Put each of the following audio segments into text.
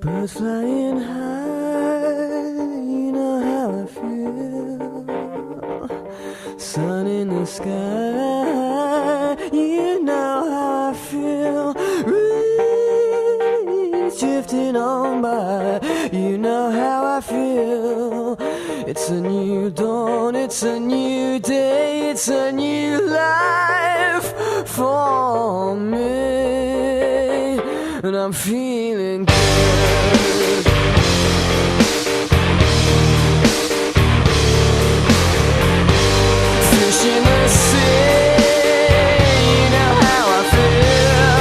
Birds flying high, you know how I feel. Sun in the sky, you know how I feel. Reeds drifting on by, you know how I feel. It's a new dawn, it's a new day, it's a new life for me, and I'm feeling good. Fish in the sea, you know how I feel.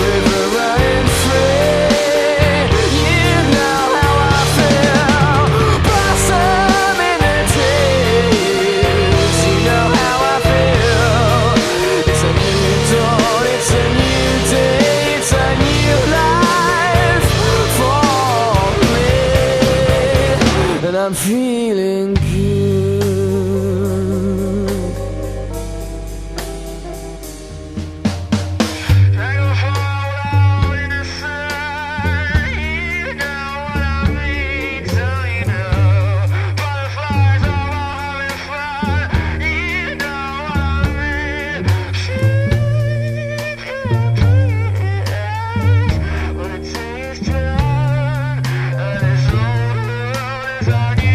River running free, you know how I feel. Blossom in the trees, you know how I feel. It's a new dawn, it's a new day, it's a new life for me, and I'm feeling good. On you.